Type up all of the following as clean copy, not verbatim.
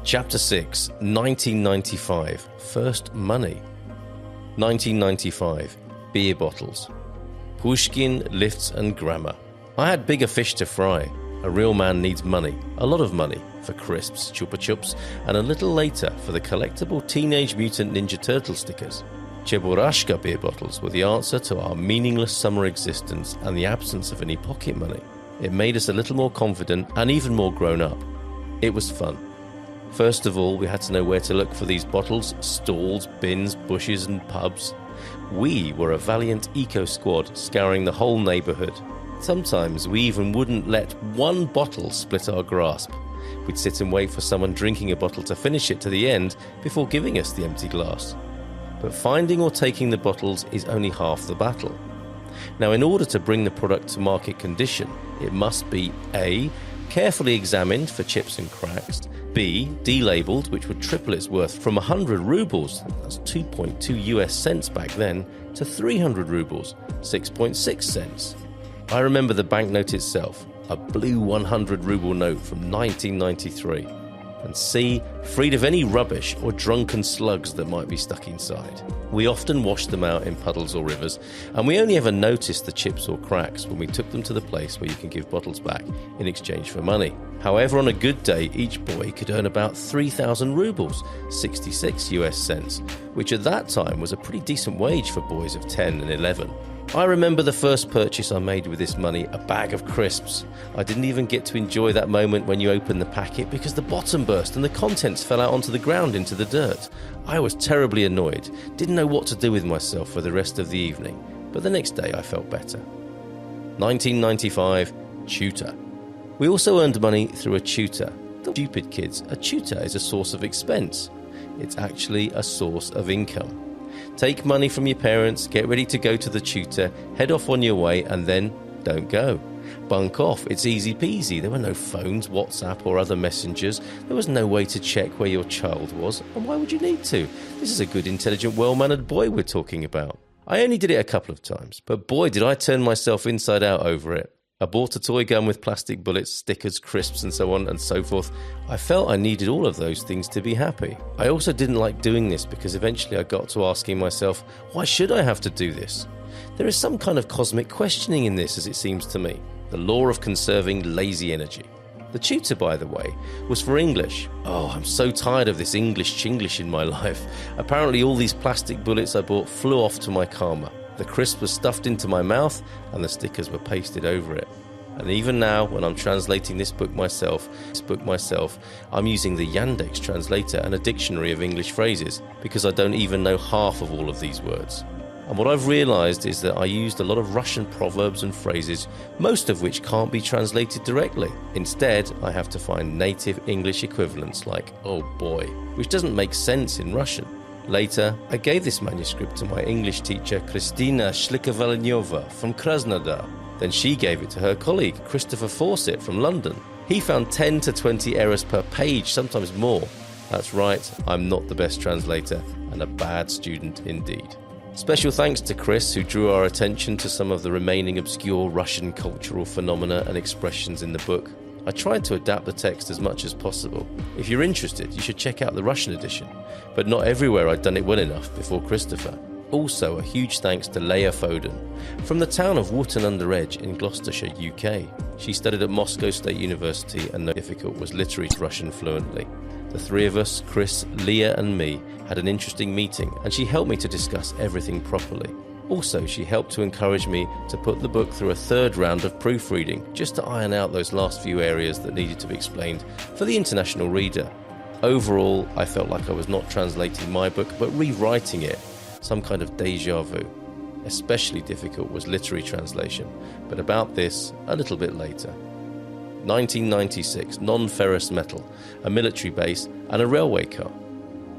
Chapter 6, 1995, First Money. 1995, Beer Bottles. Pushkin, Lifts and Grammar. I had bigger fish to fry. A real man needs money, a lot of money, for crisps, Chupa Chups, and a little later for the collectible Teenage Mutant Ninja Turtle stickers. Cheburashka beer bottles were the answer to our meaningless summer existence and the absence of any pocket money. It made us a little more confident and even more grown up. It was fun. First of all, we had to know where to look for these bottles, stalls, bins, bushes and pubs. We were a valiant eco-squad scouring the whole neighbourhood. Sometimes we even wouldn't let one bottle split our grasp. We'd sit and wait for someone drinking a bottle to finish it to the end before giving us the empty glass. But finding or taking the bottles is only half the battle. Now, in order to bring the product to market condition, it must be A, carefully examined for chips and cracks, B, delabeled, which would triple its worth from 100 rubles, that's 2.2 US cents back then, to 300 rubles, 6.6 cents. I remember the banknote itself, a blue 100 ruble note from 1993. And C, freed of any rubbish or drunken slugs that might be stuck inside. We often washed them out in puddles or rivers, and we only ever noticed the chips or cracks when we took them to the place where you can give bottles back in exchange for money. However, on a good day, each boy could earn about 3,000 rubles, 66 US cents, which at that time was a pretty decent wage for boys of 10 and 11. I remember the first purchase I made with this money, a bag of crisps. I didn't even get to enjoy that moment when you open the packet because the bottom burst and the contents fell out onto the ground into the dirt. I was terribly annoyed, didn't know what to do with myself for the rest of the evening, but the next day I felt better. 1995, tutor. We also earned money through a tutor. Stupid kids, a tutor is a source of expense. It's actually a source of income. Take money from your parents, get ready to go to the tutor, head off on your way, and then don't go. Bunk off, it's easy peasy. There were no phones, WhatsApp or other messengers. There was no way to check where your child was, and why would you need to? This is a good, intelligent, well-mannered boy we're talking about. I only did it a couple of times, but boy did I turn myself inside out over it. I bought a toy gun with plastic bullets, stickers, crisps and so on and so forth. I felt I needed all of those things to be happy. I also didn't like doing this because eventually I got to asking myself, why should I have to do this? There is some kind of cosmic questioning in this, as it seems to me. The law of conserving lazy energy. The tutor, by the way, was for English. Oh, I'm so tired of this English-chinglish in my life. Apparently all these plastic bullets I bought flew off to my karma. The crisp was stuffed into my mouth and the stickers were pasted over it. And even now, when I'm translating this book myself, I'm using the Yandex translator and a dictionary of English phrases because I don't even know half of all of these words. And what I've realized is that I used a lot of Russian proverbs and phrases, most of which can't be translated directly. Instead, I have to find native English equivalents like, oh boy, which doesn't make sense in Russian. Later, I gave this manuscript to my English teacher, Kristina Shlikovalnyova from Krasnodar. Then she gave it to her colleague, Christopher Fawcett from London. He found 10 to 20 errors per page, sometimes more. That's right, I'm not the best translator and a bad student indeed. Special thanks to Chris, who drew our attention to some of the remaining obscure Russian cultural phenomena and expressions in the book. I tried to adapt the text as much as possible. If you're interested, you should check out the Russian edition, but not everywhere I'd done it well enough before Christopher. Also, a huge thanks to Leah Foden, from the town of Wootton-under-Edge in Gloucestershire, UK. She studied at Moscow State University and no difficult was literally Russian fluently. The three of us, Chris, Leah and me, had an interesting meeting and she helped me to discuss everything properly. Also, she helped to encourage me to put the book through a third round of proofreading, just to iron out those last few areas that needed to be explained for the international reader. Overall, I felt like I was not translating my book, but rewriting it, some kind of déjà vu. Especially difficult was literary translation, but about this a little bit later. 1996, non-ferrous metal, a military base and a railway car.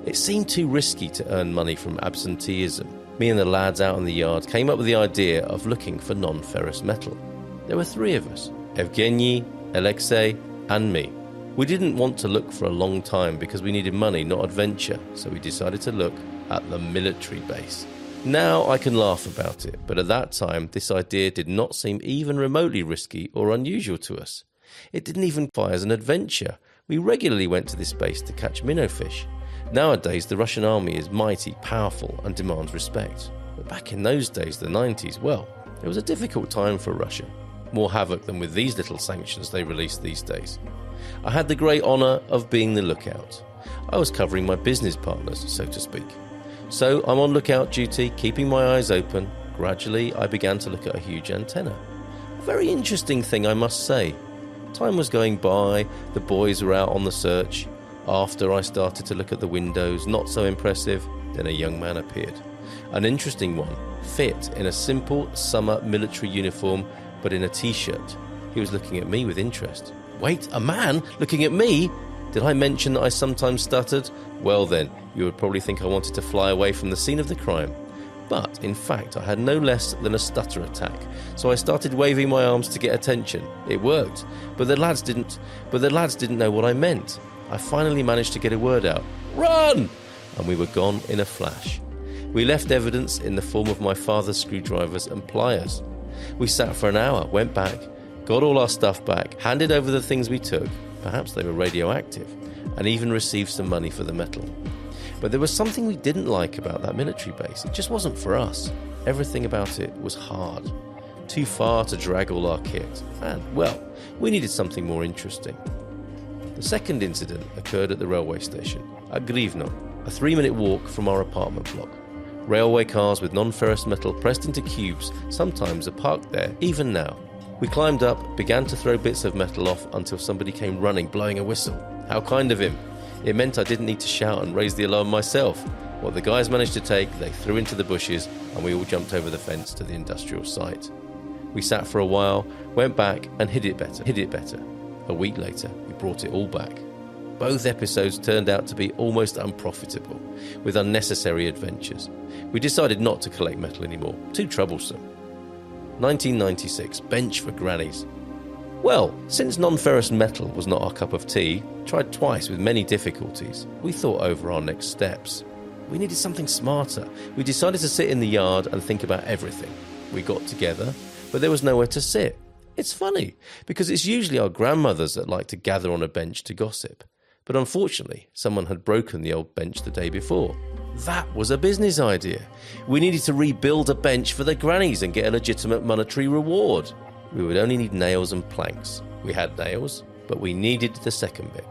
It seemed too risky to earn money from absenteeism. Me and the lads out in the yard came up with the idea of looking for non-ferrous metal. There were three of us, Evgeny, Alexei and me. We didn't want to look for a long time because we needed money, not adventure, so we decided to look at the military base. Now I can laugh about it, but at that time this idea did not seem even remotely risky or unusual to us. It didn't even qualify as an adventure. We regularly went to this base to catch minnow fish. Nowadays, the Russian army is mighty, powerful, and demands respect. But back in those days, the 90s, well, it was a difficult time for Russia. More havoc than with these little sanctions they release these days. I had the great honour of being the lookout. I was covering my business partners, so to speak. So I'm on lookout duty, keeping my eyes open. Gradually, I began to look at a huge antenna. A very interesting thing, I must say. Time was going by, the boys were out on the search. After I started to look at the windows, not so impressive, then a young man appeared. An interesting one, fit in a simple summer military uniform, but in a t-shirt. He was looking at me with interest. Wait, a man looking at me? Did I mention that I sometimes stuttered? Well then, you would probably think I wanted to fly away from the scene of the crime. But, in fact, I had no less than a stutter attack, so I started waving my arms to get attention. It worked, but the lads didn't know what I meant. I finally managed to get a word out. Run! And we were gone in a flash. We left evidence in the form of my father's screwdrivers and pliers. We sat for an hour, went back, got all our stuff back, handed over the things we took, perhaps they were radioactive, and even received some money for the metal. But there was something we didn't like about that military base. It just wasn't for us. Everything about it was hard. Too far to drag all our kit. And, well, we needed something more interesting. The second incident occurred at the railway station, at Grivno, a 3-minute walk from our apartment block. Railway cars with non-ferrous metal pressed into cubes sometimes are parked there, even now. We climbed up, began to throw bits of metal off until somebody came running, blowing a whistle. How kind of him. It meant I didn't need to shout and raise the alarm myself. What the guys managed to take, they threw into the bushes, and we all jumped over the fence to the industrial site. We sat for a while, went back and hid it better. A week later, we brought it all back. Both episodes turned out to be almost unprofitable, with unnecessary adventures. We decided not to collect metal anymore, too troublesome. 1996, bench for grannies. Well, since non-ferrous metal was not our cup of tea, tried twice with many difficulties, we thought over our next steps. We needed something smarter. We decided to sit in the yard and think about everything. We got together, but there was nowhere to sit. It's funny, because it's usually our grandmothers that like to gather on a bench to gossip. But unfortunately, someone had broken the old bench the day before. That was a business idea. We needed to rebuild a bench for the grannies and get a legitimate monetary reward. We would only need nails and planks. We had nails, but we needed the second bit.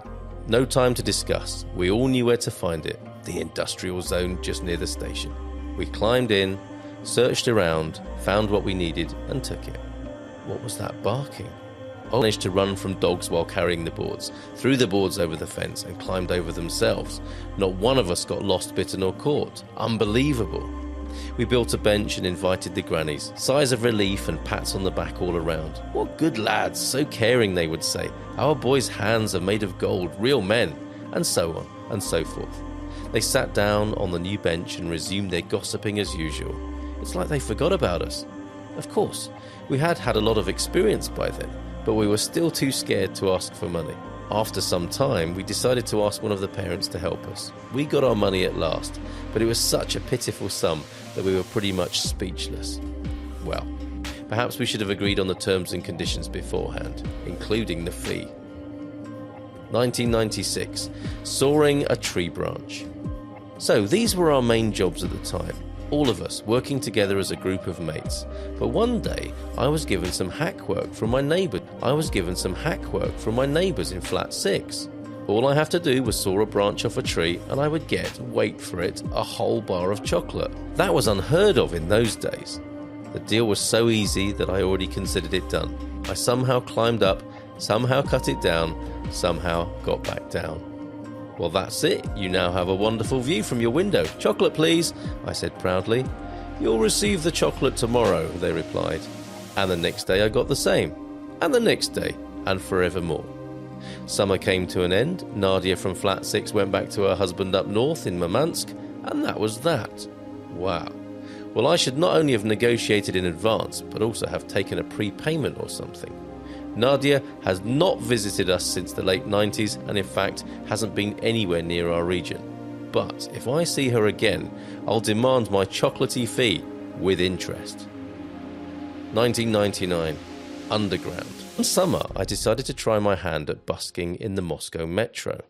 No time to discuss. We all knew where to find it. The industrial zone just near the station. We climbed in, searched around, found what we needed and took it. What was that barking? I managed to run from dogs while carrying the boards, threw the boards over the fence and climbed over themselves. Not one of us got lost, bitten or caught. Unbelievable. We built a bench and invited the grannies. Sighs of relief and pats on the back all around. What good lads, so caring, they would say. Our boys' hands are made of gold, real men. And so on and so forth. They sat down on the new bench and resumed their gossiping as usual. It's like they forgot about us. Of course, we had had a lot of experience by then, but we were still too scared to ask for money. After some time, we decided to ask one of the parents to help us. We got our money at last, but it was such a pitiful sum that we were pretty much speechless. Well, perhaps we should have agreed on the terms and conditions beforehand, including the fee. 1996, sawing a tree branch. So these were our main jobs at the time. All of us working together as a group of mates. But one day, I was given some hack work from my neighbours in flat 6. All I have to do was saw a branch off a tree and I would get, wait for it, a whole bar of chocolate. That was unheard of in those days. The deal was so easy that I already considered it done. I somehow climbed up, somehow cut it down, somehow got back down. Well, that's it. You now have a wonderful view from your window. Chocolate, please, I said proudly. You'll receive the chocolate tomorrow, they replied. And the next day I got the same. And the next day, and forevermore. Summer came to an end. Nadia from flat 6 went back to her husband up north in Murmansk, and that was that. Wow. Well, I should not only have negotiated in advance, but also have taken a prepayment or something. Nadia has not visited us since the late 90s and in fact hasn't been anywhere near our region. But if I see her again, I'll demand my chocolatey fee with interest. 1999. underground. One summer, I decided to try my hand at busking in the Moscow metro.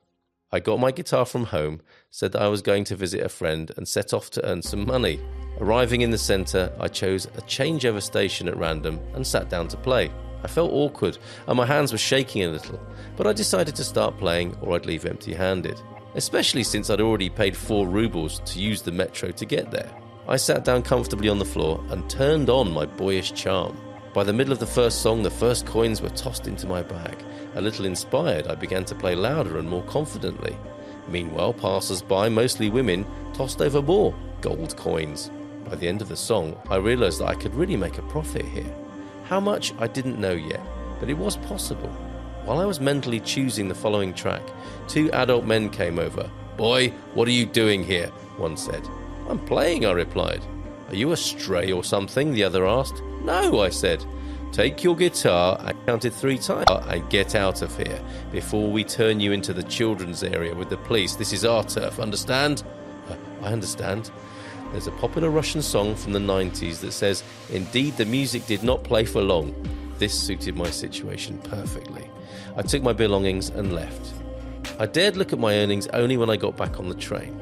I got my guitar from home, said that I was going to visit a friend, and set off to earn some money. Arriving in the centre, I chose a changeover station at random and sat down to play. I felt awkward and my hands were shaking a little, but I decided to start playing or I'd leave empty-handed, especially since I'd already paid 4 rubles to use the metro to get there. I sat down comfortably on the floor and turned on my boyish charm. By the middle of the first song, the first coins were tossed into my bag. A little inspired, I began to play louder and more confidently. Meanwhile, passers-by, mostly women, tossed over more gold coins. By the end of the song, I realised that I could really make a profit here. How much, I didn't know yet, but it was possible. While I was mentally choosing the following track, 2 adult men came over. "Boy, what are you doing here?" one said. "I'm playing," I replied. "Are you a stray or something?" the other asked. "No," I said. "Take your guitar," I counted 3 times, "and get out of here before we turn you into the children's area with the police. This is our turf, understand?" I understand. There's a popular Russian song from the 90s that says, "Indeed, the music did not play for long." This suited my situation perfectly. I took my belongings and left. I dared look at my earnings only when I got back on the train.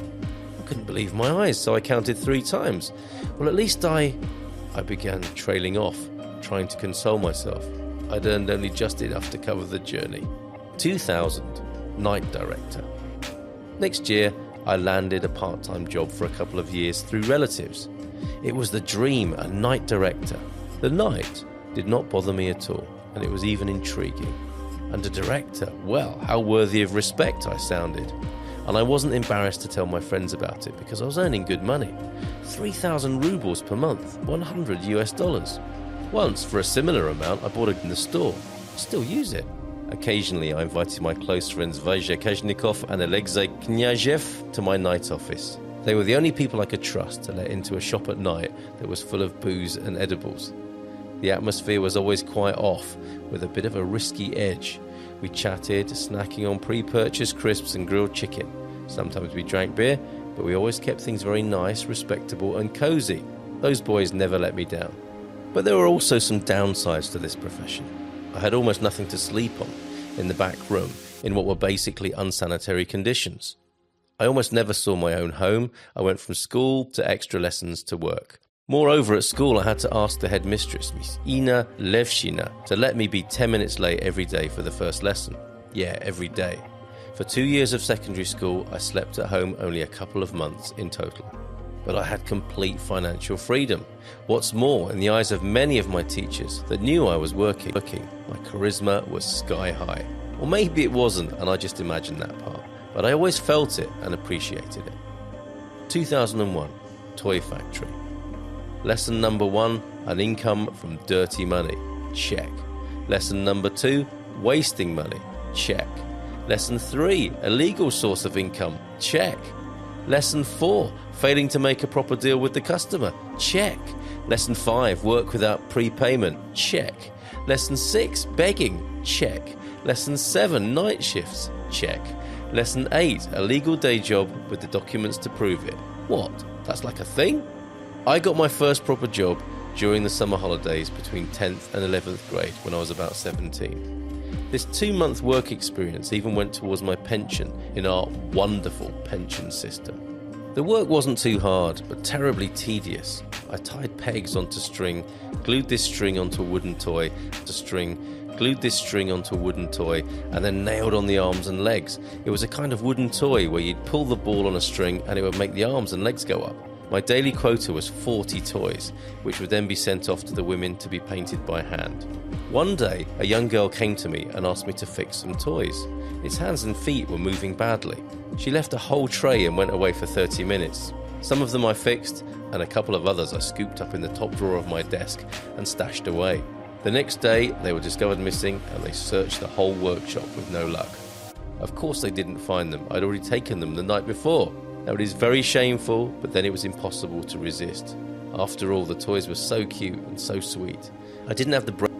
I couldn't believe my eyes, so I counted 3 times. Well, at least I began trailing off, trying to console myself. I'd earned only just enough to cover the journey. 2000, night director. Next year, I landed a part-time job for a couple of years through relatives. It was the dream, a night director. The night did not bother me at all, and it was even intriguing. And a director, well, how worthy of respect I sounded. And I wasn't embarrassed to tell my friends about it because I was earning good money. 3,000 rubles per month, $100 US. Once, for a similar amount, I bought it in the store. I still use it. Occasionally, I invited my close friends Vyshekezhnikov and Alexei Knyazhev to my night office. They were the only people I could trust to let into a shop at night that was full of booze and edibles. The atmosphere was always quite off, with a bit of a risky edge. We chatted, snacking on pre-purchased crisps and grilled chicken. Sometimes we drank beer, but we always kept things very nice, respectable and cosy. Those boys never let me down. But there were also some downsides to this profession. I had almost nothing to sleep on, in the back room, in what were basically unsanitary conditions. I almost never saw my own home. I went from school to extra lessons to work. Moreover, at school I had to ask the headmistress, Miss Ina Levshina, to let me be 10 minutes late every day for the first lesson. Yeah, every day. For 2 years of secondary school, I slept at home only a couple of months in total. But I had complete financial freedom. What's more, in the eyes of many of my teachers that knew I was working, my charisma was sky high. Or maybe it wasn't, and I just imagined that part. But I always felt it and appreciated it. 2001, Toy Factory. Lesson number 1, an income from dirty money. Check. Lesson number 2, wasting money. Check. Lesson 3, a legal source of income. Check. Lesson 4, failing to make a proper deal with the customer. Check. Lesson 5, work without prepayment. Check. Lesson 6, begging. Check. Lesson 7, night shifts. Check. Lesson 8, a legal day job with the documents to prove it. What? That's like a thing? I got my first proper job during the summer holidays between 10th and 11th grade when I was about 17. This 2-month work experience even went towards my pension in our wonderful pension system. The work wasn't too hard, but terribly tedious. I tied pegs onto string, glued this string onto a wooden toy, glued this string onto a wooden toy, and then nailed on the arms and legs. It was a kind of wooden toy where you'd pull the ball on a string and it would make the arms and legs go up. My daily quota was 40 toys, which would then be sent off to the women to be painted by hand. One day, a young girl came to me and asked me to fix some toys. Its hands and feet were moving badly. She left a whole tray and went away for 30 minutes. Some of them I fixed, and a couple of others I scooped up in the top drawer of my desk and stashed away. The next day, they were discovered missing, and they searched the whole workshop with no luck. Of course they didn't find them. I'd already taken them the night before. Now it is very shameful, but then it was impossible to resist. After all, the toys were so cute and so sweet. I didn't have the brain